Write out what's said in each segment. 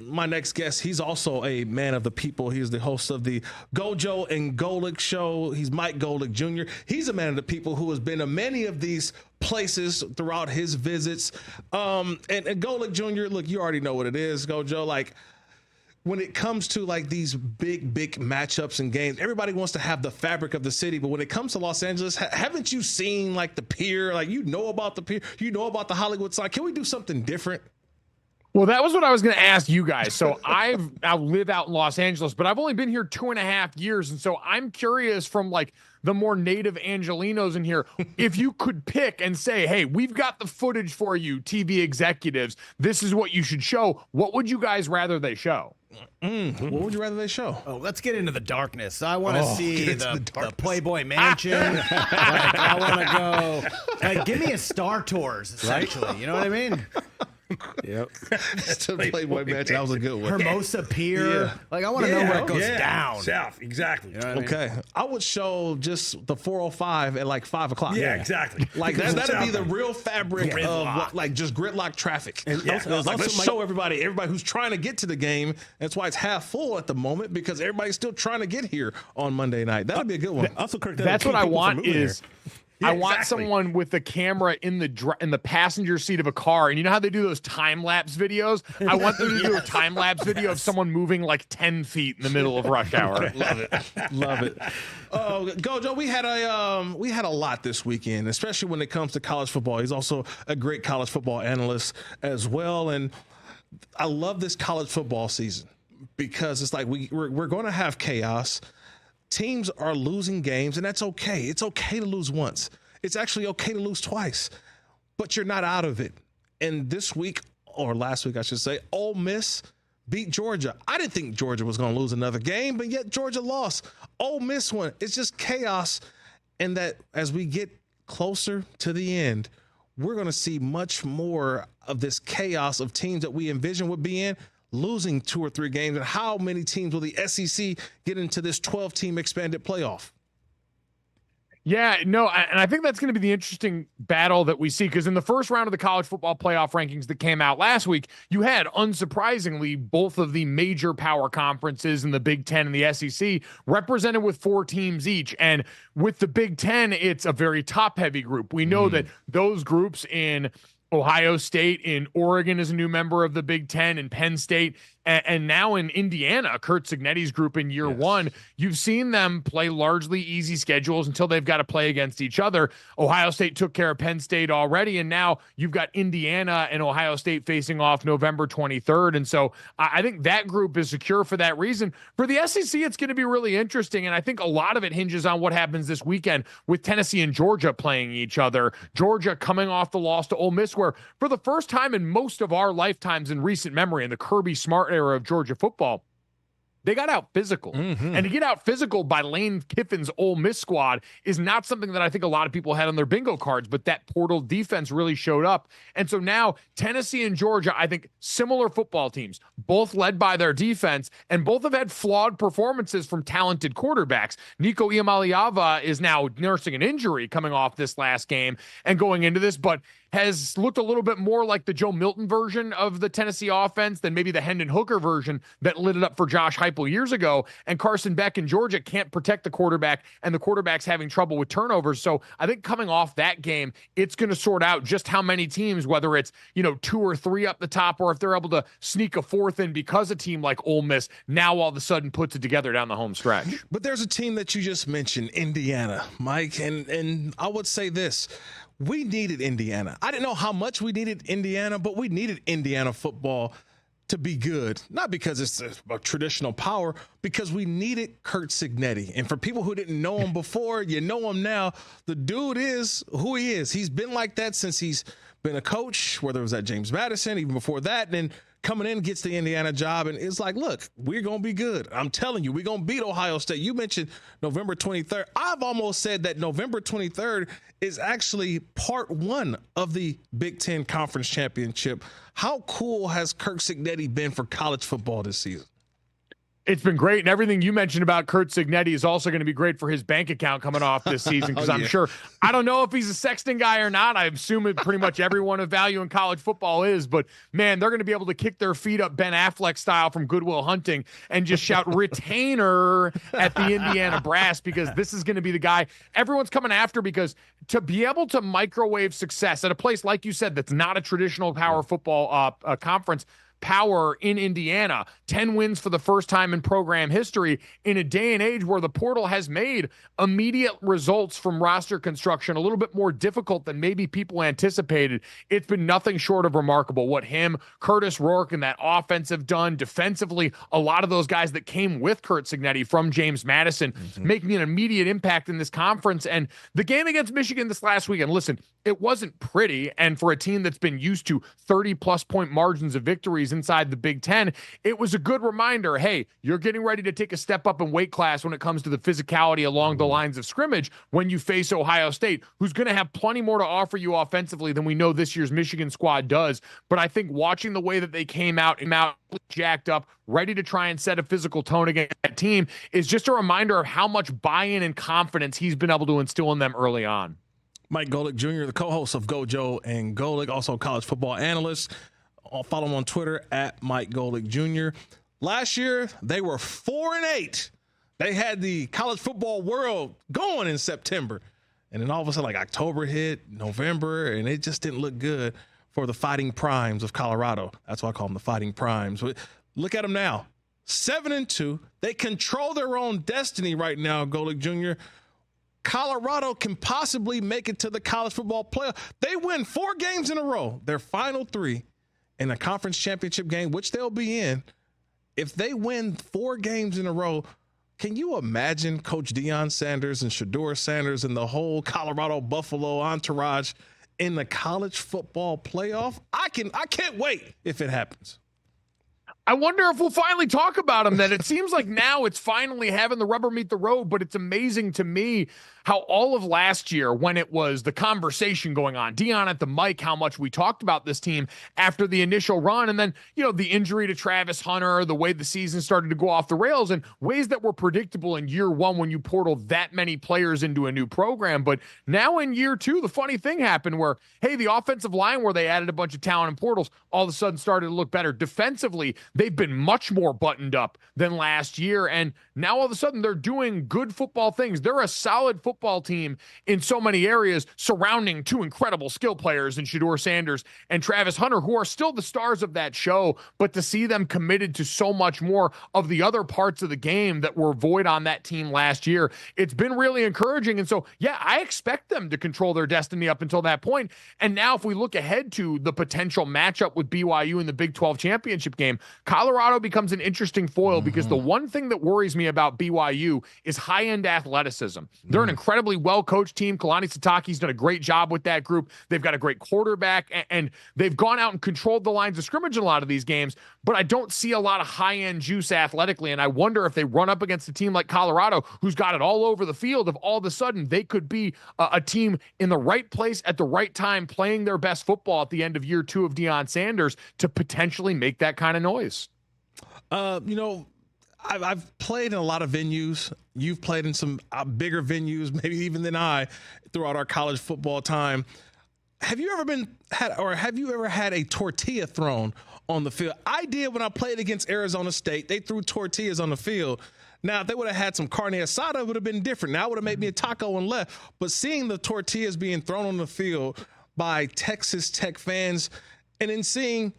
my next guest, he's also a man of the people. He is the host of the Gojo and Golic show. He's Mike Golic Jr. He's a man of the people who has been to many of these places throughout his visits. And Golic Jr., look, you already know what it is, Gojo. Like, when it comes to like these big matchups and games, everybody wants to have the fabric of the city. But when it comes to Los Angeles, haven't you seen like the pier? Like, you know about the pier, you know about the Hollywood sign. Can we do something different? Well, that was what I was going to ask you guys. So I live out in Los Angeles, but I've only been here 2.5 years. And so I'm curious from like the more native Angelinos in here, if you could pick and say, hey, we've got the footage for you, TV executives, this is what you should show. What would you guys rather they show? What would you rather they show? Oh, let's get into the darkness. I want to see the Playboy Mansion. Like, I want to go. Like, give me a Star Tours, essentially. Right? You know what I mean? Yep. Playboy Mansion. That was a good one. Hermosa Pier. Yeah. Like, I want to know where it goes down. South, exactly. You know what okay. I mean? I would show just the 405 at like 5 o'clock. Yeah, exactly. Like that'd be the real fabric of like just gridlock traffic. And let's show everybody who's trying to get to the game. That's why it's half full at the moment, because everybody's still trying to get here on Monday night. That'd be a good one. Also, Kirk, that's what I want is. Yeah, I want exactly. someone with the camera in the passenger seat of a car. And you know how they do those time-lapse videos? I want them to do a time-lapse video of someone moving like 10 feet in the middle of rush hour. Love it. Love it. Gojo, we had a lot this weekend, especially when it comes to college football. He's also a great college football analyst as well. And I love this college football season because it's like we're going to have chaos. Teams are losing games, and that's okay. It's okay to lose once. It's actually okay to lose twice, but you're not out of it. And this week, or last week, I should say, Ole Miss beat Georgia. I didn't think Georgia was going to lose another game, but yet Georgia lost. Ole Miss won. It's just chaos. And that as we get closer to the end, we're going to see much more of this chaos of teams that we envision would be in losing 2 or 3 games. And how many teams will the SEC get into this 12-team expanded playoff? Yeah, no, and I think that's going to be the interesting battle that we see, because in the first round of the college football playoff rankings that came out last week, you had, unsurprisingly, both of the major power conferences in the Big Ten and the SEC represented with 4 teams each. And with the Big Ten, it's a very top-heavy group. We know that those groups in Ohio State, in Oregon is a new member of the Big Ten, and Penn State, and now in Indiana, Kurt Cignetti's group in year one, you've seen them play largely easy schedules until they've got to play against each other. Ohio State took care of Penn State already, and now you've got Indiana and Ohio State facing off November 23rd. And so I think that group is secure for that reason. For the SEC, it's going to be really interesting, and I think a lot of it hinges on what happens this weekend with Tennessee and Georgia playing each other. Georgia coming off the loss to Ole Miss, where for the first time in most of our lifetimes in recent memory, in the Kirby Smart era of Georgia football, they got out physical. And to get out physical by Lane Kiffin's Ole Miss squad is not something that I think a lot of people had on their bingo cards, but that portal defense really showed up. And so now Tennessee and Georgia, I think similar football teams, both led by their defense, and both have had flawed performances from talented quarterbacks. Nico Iamaleava is now nursing an injury coming off this last game and going into this, but has looked a little bit more like the Joe Milton version of the Tennessee offense than maybe the Hendon Hooker version that lit it up for Josh Heupel years ago. And Carson Beck in Georgia can't protect the quarterback, and the quarterback's having trouble with turnovers. So I think coming off that game, it's going to sort out just how many teams, whether it's, 2 or 3 up the top, or if they're able to sneak a 4th in because a team like Ole Miss now all of a sudden puts it together down the home stretch. But there's a team that you just mentioned, Indiana, Mike, and I would say this. We needed Indiana. I didn't know how much we needed Indiana, but we needed Indiana football to be good. Not because it's a traditional power, because we needed Kurt Cignetti. And for people who didn't know him before, you know him now. The dude is who he is. He's been like that since he's been a coach, whether it was at James Madison, even before that, and then coming in, gets the Indiana job, and it's like, look, we're going to be good. I'm telling you, we're going to beat Ohio State. You mentioned November 23rd. I've almost said that November 23rd is actually part 1 of the Big Ten Conference Championship. How cool has Kirk Cignetti been for college football this season? It's been great, and everything you mentioned about Curt Cignetti is also going to be great for his bank account coming off this season, because I'm sure, I don't know if he's a Sexton guy or not. I assume it pretty much everyone of value in college football is, but man, they're going to be able to kick their feet up Ben Affleck style from Good Will Hunting and just shout retainer at the Indiana brass, because this is going to be the guy everyone's coming after, because to be able to microwave success at a place, like you said, that's not a traditional power football conference, power in Indiana, 10 wins for the first time in program history, in a day and age where the portal has made immediate results from roster construction a little bit more difficult than maybe people anticipated. It's been nothing short of remarkable what him, Curtis Rourke, and that offense have done defensively. A lot of those guys that came with Curt Cignetti from James Madison making an immediate impact in this conference. And the game against Michigan this last weekend, listen, it wasn't pretty. And for a team that's been used to 30-plus point margins of victories inside the Big Ten, it was a good reminder, hey, you're getting ready to take a step up in weight class when it comes to the physicality along the lines of scrimmage when you face Ohio State, who's going to have plenty more to offer you offensively than we know this year's Michigan squad does. But I think watching the way that they came out jacked up, ready to try and set a physical tone against that team is just a reminder of how much buy-in and confidence he's been able to instill in them early on. Mike Golic Jr., the co-host of Gojo and Golic, also a college football analyst. I'll follow him on Twitter at Mike Golic Jr. Last year, they were 4-8. They had the college football world going in September. And then all of a sudden, like October hit, November, and it just didn't look good for the Fighting Primes of Colorado. That's why I call them the Fighting Primes. But look at them now, 7-2. They control their own destiny right now, Golic Jr. Colorado can possibly make it to the college football playoff. They win 4 games in a row, their final 3 in a conference championship game, which they'll be in. If they win 4 games in a row, can you imagine Coach Deion Sanders and Shedeur Sanders and the whole Colorado Buffalo entourage in the college football playoff? I can't wait if it happens. I wonder if we'll finally talk about him then. It seems like now it's finally having the rubber meet the road, but it's amazing to me how all of last year, when it was the conversation going on, Deion at the mic, how much we talked about this team after the initial run, and then, the injury to Travis Hunter, the way the season started to go off the rails, and ways that were predictable in year one when you portal that many players into a new program. But now in year 2, the funny thing happened where, hey, the offensive line where they added a bunch of talent in portals all of a sudden started to look better. Defensively, they've been much more buttoned up than last year, and now all of a sudden they're doing good football things. They're a solid football team in so many areas, surrounding 2 incredible skill players in Shedeur Sanders and Travis Hunter, who are still the stars of that show, but to see them committed to so much more of the other parts of the game that were void on that team last year, it's been really encouraging. And so, yeah, I expect them to control their destiny up until that point. And now if we look ahead to the potential matchup with BYU in the Big 12 championship game, Colorado becomes an interesting foil because the one thing that worries me about BYU is high-end athleticism. They're an incredibly well-coached team. Kalani Sitake's done a great job with that group. They've got a great quarterback, and they've gone out and controlled the lines of scrimmage in a lot of these games, but I don't see a lot of high-end juice athletically, and I wonder if they run up against a team like Colorado, who's got it all over the field, if all of a sudden they could be a team in the right place at the right time, playing their best football at the end of year 2 of Deion Sanders to potentially make that kind of noise. I've played in a lot of venues. You've played in some bigger venues, maybe even than I, throughout our college football time. Have you ever had a tortilla thrown on the field? I did when I played against Arizona State. They threw tortillas on the field. Now, if they would have had some carne asada, it would have been different. Now, it would have made me a taco and left. But seeing the tortillas being thrown on the field by Texas Tech fans and then seeing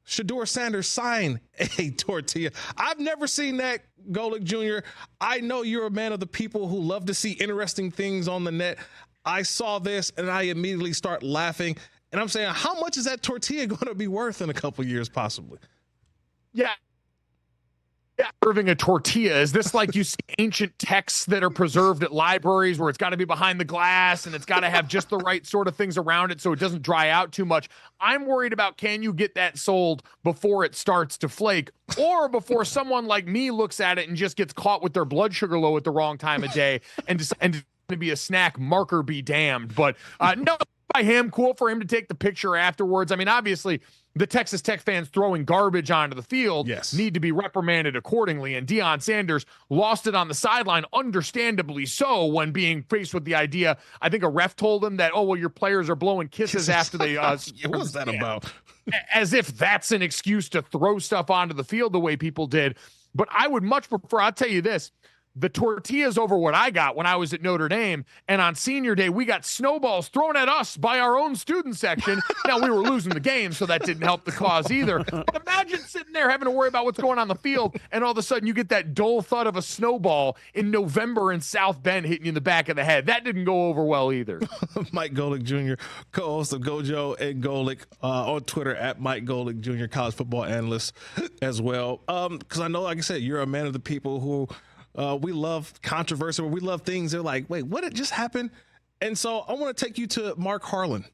Shedeur Sanders sign a tortilla. I've never seen that, Golic Jr. I know you're a man of the people who love to see interesting things on the net. I saw this and I immediately start laughing. And I'm saying, how much is that tortilla going to be worth in a couple years, possibly? Yeah. Serving a tortilla. Is this like you see ancient texts that are preserved at libraries where it's got to be behind the glass and it's got to have just the right sort of things around it so it doesn't dry out too much? I'm worried about, can you get that sold before it starts to flake, or before someone like me looks at it and just gets caught with their blood sugar low at the wrong time of day and to be a snack, marker be damned. But no, by him, cool for him to take the picture afterwards. I mean, obviously, the Texas Tech fans throwing garbage onto the field need to be reprimanded accordingly. And Deion Sanders lost it on the sideline, understandably so, when being faced with the idea. I think a ref told him that, oh, well, your players are blowing kisses after they. What was that about? As if that's an excuse to throw stuff onto the field the way people did. But I would much prefer, I'll tell you this, the tortillas over what I got when I was at Notre Dame, and on senior day, we got snowballs thrown at us by our own student section. Now, we were losing the game, so that didn't help the cause either. But imagine sitting there having to worry about what's going on the field, and all of a sudden you get that dull thud of a snowball in November in South Bend hitting you in the back of the head. That didn't go over well either. Mike Golic Jr., co-host of Gojo and Golic, on Twitter at Mike Golic Jr., college football analyst as well. Because I know, like I said, you're a man of the people who we love controversy, we love things. They're like, wait, what had just happened? And so I want to take you to Mark Harlan.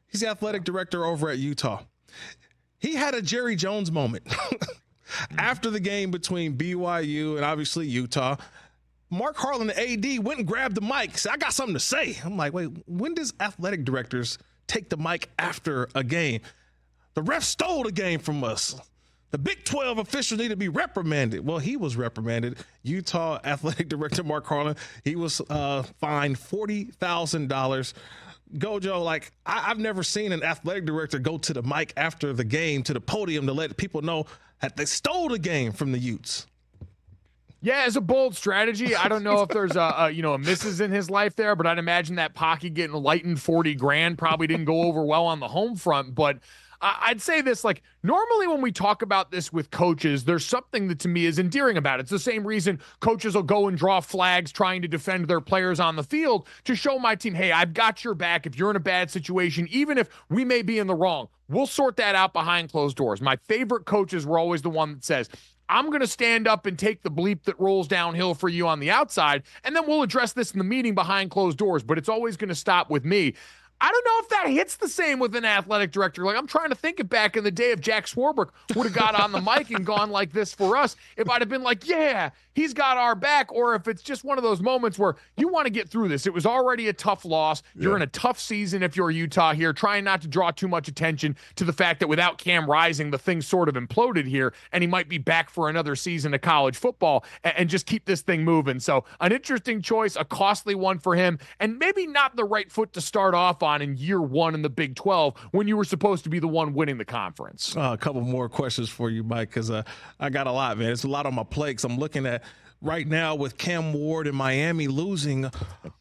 He's the athletic director over at Utah. He had a Jerry Jones moment after the game between BYU and obviously Utah. Mark Harlan, the AD, went and grabbed the mic, said, I got something to say. I'm like, wait, when does athletic directors take the mic after a game? The ref stole the game from us. The Big 12 officials need to be reprimanded. Well, he was reprimanded. Utah athletic director Mark Harlan, he was fined $40,000. Gojo, like, I've never seen an athletic director go to the mic after the game, to the podium, to let people know that they stole the game from the Utes. Yeah, it's a bold strategy. I don't know if there's a misses in his life there, but I'd imagine that pocket getting lightened $40,000 probably didn't go over well on the home front. But I'd say this, like, normally when we talk about this with coaches, there's something that to me is endearing about it. It's the same reason coaches will go and draw flags trying to defend their players on the field to show my team, hey, I've got your back. If you're in a bad situation, even if we may be in the wrong, we'll sort that out behind closed doors. My favorite coaches were always the one that says, I'm going to stand up and take the bleep that rolls downhill for you on the outside, and then we'll address this in the meeting behind closed doors, but it's always going to stop with me. I don't know if that hits the same with an athletic director. Like, I'm trying to think it back in the day if Jack Swarbrick would have got on the mic and gone like this for us, if I'd have been like, yeah, he's got our back, or if it's just one of those moments where you want to get through this. It was already a tough loss. You're in a tough season if you're Utah here, trying not to draw too much attention to the fact that without Cam Rising, the thing sort of imploded here, and he might be back for another season of college football and just keep this thing moving. So an interesting choice, a costly one for him, and maybe not the right foot to start off on in year one in the Big 12 when you were supposed to be the one winning the conference. A couple more questions for you, Mike, because I got a lot, man. It's a lot on my plate. 'Cause I'm looking at right now with Cam Ward and Miami losing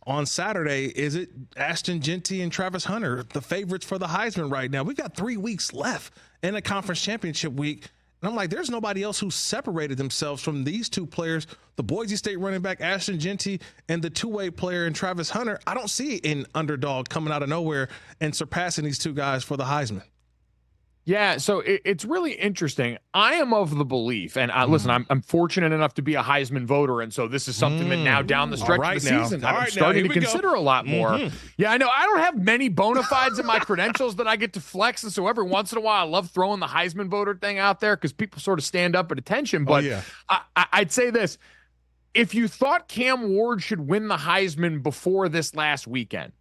on Saturday. Is it Ashton Genty and Travis Hunter, the favorites for the Heisman right now? We've got 3 weeks left in the conference championship week. And I'm like, there's nobody else who separated themselves from these two players, the Boise State running back Ashton Genty and the two-way player in Travis Hunter. I don't see an underdog coming out of nowhere and surpassing these two guys for the Heisman. Yeah, so it's really interesting. I am of the belief, and listen, I'm fortunate enough to be a Heisman voter, and so this is something that now down the stretch of the season, I'm starting to consider a lot more. Yeah, I know. I don't have many bona fides in my credentials that I get to flex, and so every once in a while I love throwing the Heisman voter thing out there because people sort of stand up at attention. But I'd say this. If you thought Cam Ward should win the Heisman before this last weekend,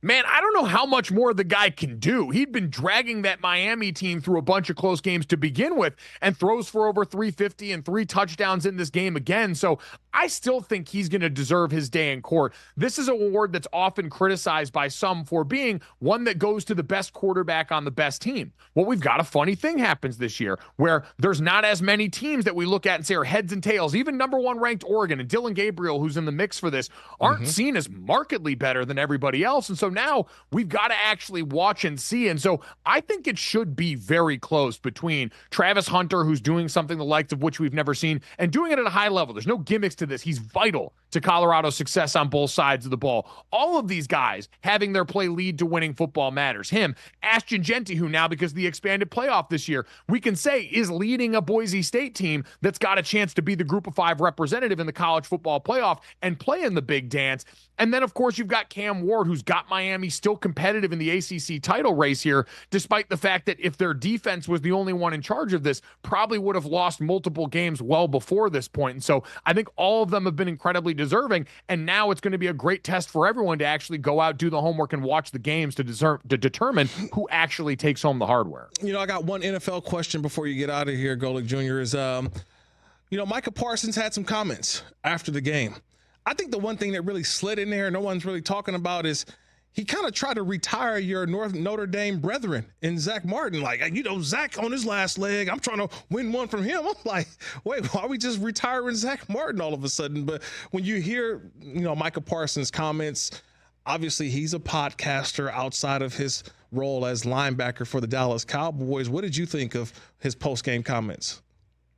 man, I don't know how much more the guy can do. He'd been dragging that Miami team through a bunch of close games to begin with and throws for over 350 and 3 touchdowns in this game again. So I still think he's going to deserve his day in court. This is an award that's often criticized by some for being one that goes to the best quarterback on the best team. Well, we've got a funny thing happens this year where there's not as many teams that we look at and say are heads and tails. Even number 1 ranked Oregon and Dylan Gabriel, who's in the mix for this, aren't seen as markedly better than everybody else. And so now we've got to actually watch and see. And so I think it should be very close between Travis Hunter, who's doing something the likes of which we've never seen, and doing it at a high level. There's no gimmicks to this. He's vital to Colorado's success on both sides of the ball. All of these guys having their play lead to winning football matters. Him, Ashton Genty, who now, because of the expanded playoff this year, we can say is leading a Boise State team that's got a chance to be the Group of 5 representative in the college football playoff and play in the big dance. And then, of course, you've got Cam Ward, who's got my Miami still competitive in the ACC title race here, despite the fact that if their defense was the only one in charge of this, probably would have lost multiple games well before this point. And so I think all of them have been incredibly deserving, and now it's going to be a great test for everyone to actually go out, do the homework, and watch the games to determine who actually takes home the hardware. You know, I got one NFL question before you get out of here, Golic Jr. is, Micah Parsons had some comments after the game. I think the one thing that really slid in there, no one's really talking about, is he kind of tried to retire your Notre Dame brethren in Zach Martin. Like, Zach on his last leg, I'm trying to win one from him. I'm like, wait, why are we just retiring Zach Martin all of a sudden? But when you hear, Micah Parsons' comments, obviously he's a podcaster outside of his role as linebacker for the Dallas Cowboys. What did you think of his post-game comments?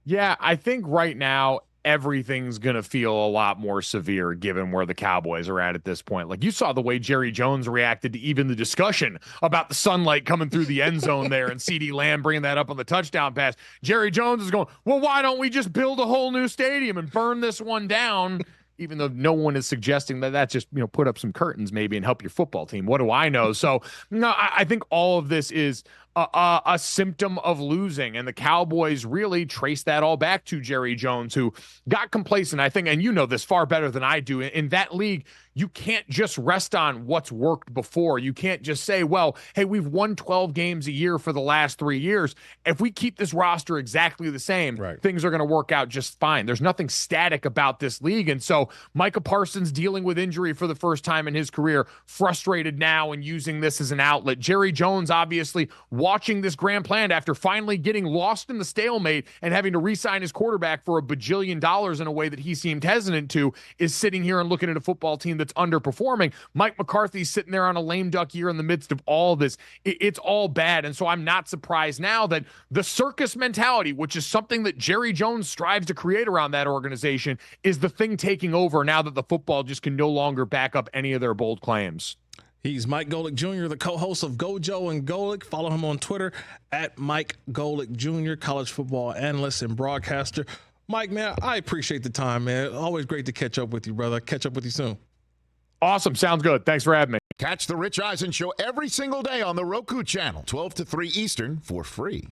Yeah, I think right now everything's going to feel a lot more severe given where the Cowboys are at this point. Like, you saw the way Jerry Jones reacted to even the discussion about the sunlight coming through the end zone there and CeeDee Lamb bringing that up on the touchdown pass. Jerry Jones is going, well, why don't we just build a whole new stadium and burn this one down? Even though no one is suggesting that just, put up some curtains maybe and help your football team. What do I know? So, no, I think all of this is a symptom of losing, and the Cowboys really trace that all back to Jerry Jones, who got complacent, I think, and you know this far better than I do. In that league, you can't just rest on what's worked before. You can't just say, well, hey, we've won 12 games a year for the last 3 years. If we keep this roster exactly the same, things are going to work out just fine. There's nothing static about this league. And so Micah Parsons dealing with injury for the first time in his career, frustrated now and using this as an outlet. Jerry Jones obviously watching this grand plan after finally getting lost in the stalemate and having to re-sign his quarterback for $1 bajillion in a way that he seemed hesitant to, is sitting here and looking at a football team that's underperforming. Mike McCarthy's sitting there on a lame duck year in the midst of all this. It's all bad. And so I'm not surprised now that the circus mentality, which is something that Jerry Jones strives to create around that organization, is the thing taking over now that the football just can no longer back up any of their bold claims. He's Mike Golic Jr., the co-host of Gojo and Golic. Follow him on Twitter at Mike Golic Jr., college football analyst and broadcaster. Mike, man, I appreciate the time, man. Always great to catch up with you, brother. Catch up with you soon. Awesome. Sounds good. Thanks for having me. Catch the Rich Eisen Show every single day on the Roku Channel, 12 to 3 Eastern, for free.